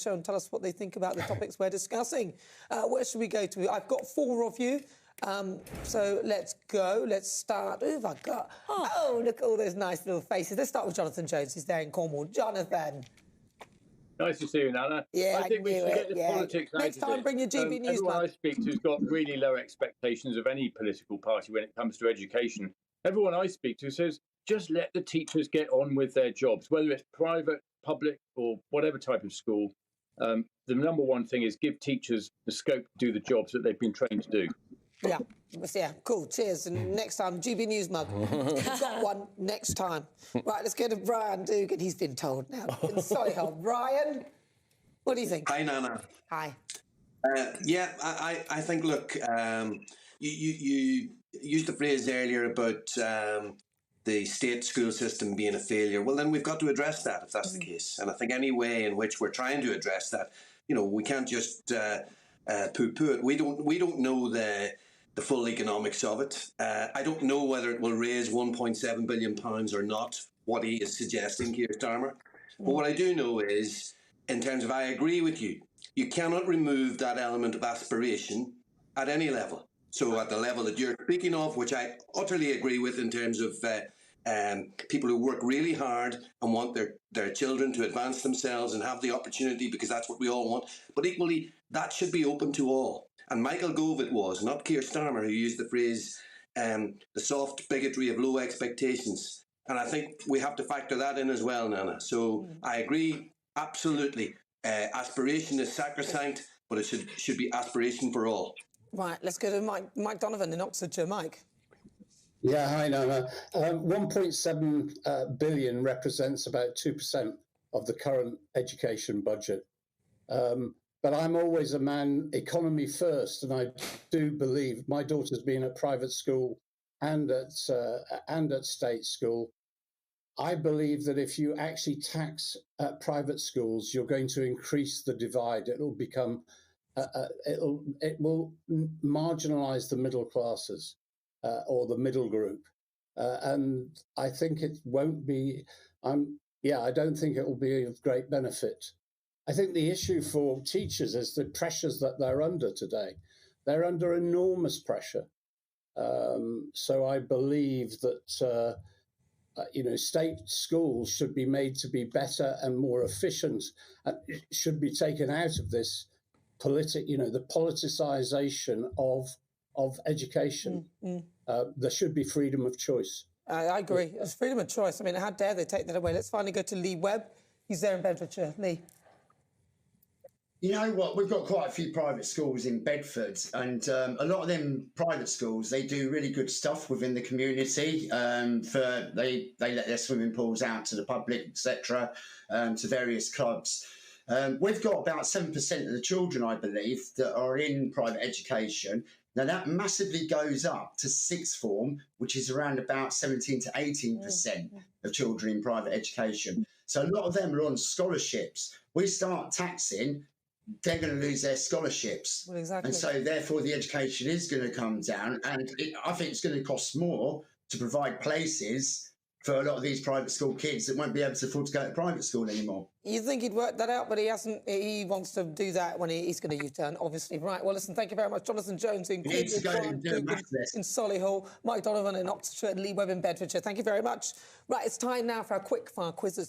show and tell us what they think about the topics we're discussing. Where should we go to? I've got 4 of you. So let's go. Let's start. Who have I got? Oh, look at all those nice little faces. Let's start with Jonathan Jones. He's there in Cornwall. Jonathan. Nice to see you, Nana. Yeah, I think we should get the politics out. Next time, bring your GB News. Everyone I speak to has got really low expectations of any political party when it comes to education. Everyone I speak to says, just let the teachers get on with their jobs, whether it's private, public, or whatever type of school. The number one thing is give teachers the scope to do the jobs that they've been trained to do. Yeah, cool. Cheers. And next time, GB News mug. We've got one next time. Right, let's go to Brian Dugan. He's been told now. Sorry, Brian, what do you think? Hi, Nana. Hi. I think, look, you used the phrase earlier about the state school system being a failure. Well, then we've got to address that if that's the case. And I think any way in which we're trying to address that, we can't just poo-poo it. We don't know the full economics of it. I don't know whether it will raise £1.7 billion or not, what he is suggesting, Keir Starmer. But what I do know is, in terms of I agree with you, you cannot remove that element of aspiration at any level. So at the level that you're speaking of, which I utterly agree with in terms of people who work really hard and want their children to advance themselves and have the opportunity because that's what we all want. But equally, that should be open to all. And Michael Gove it was, not Keir Starmer, who used the phrase, the soft bigotry of low expectations. And I think we have to factor that in as well, Nana. So I agree, absolutely. Aspiration is sacrosanct, but it should be aspiration for all. Right, let's go to Mike Donovan in Oxfordshire. Mike. Yeah, hi, Nana. 1.7 billion represents about 2% of the current education budget. But I'm always a man, economy first, and I do believe my daughter's been at private school and at state school. I believe that if you actually tax private schools, you're going to increase the divide. It'll become, it will marginalise the middle classes or the middle group, and I think it won't be. I don't think it will be of great benefit. I think the issue for teachers is the pressures that they're under today. They're under enormous pressure. So I believe that, state schools should be made to be better and more efficient, and should be taken out of this the politicization of education. There should be freedom of choice. I agree. It's freedom of choice. I mean, how dare they take that away? Let's finally go to Lee Webb. He's there in Bedfordshire. Lee. You know what? We've got quite a few private schools in Bedford, and a lot of them private schools, they do really good stuff within the community. They let their swimming pools out to the public, etc., to various clubs. We've got about 7% of the children, I believe, that are in private education. Now, that massively goes up to sixth form, which is around about 17 to 18% of children in private education. So a lot of them are on scholarships. We start taxing, they're going to lose their scholarships. Well, exactly. And so, therefore, the education is going to come down. And I think it's going to cost more to provide places for a lot of these private school kids that won't be able to afford to go to private school anymore. You think he'd work that out, but he hasn't. He wants to do that when he's going to U-turn, obviously. Right, well, listen, thank you very much. Jonathan Jones in Solihull, Mike Donovan in Oxfordshire, and Lee Webb in Bedfordshire. Thank you very much. Right, it's time now for our quick fire quiz. It's the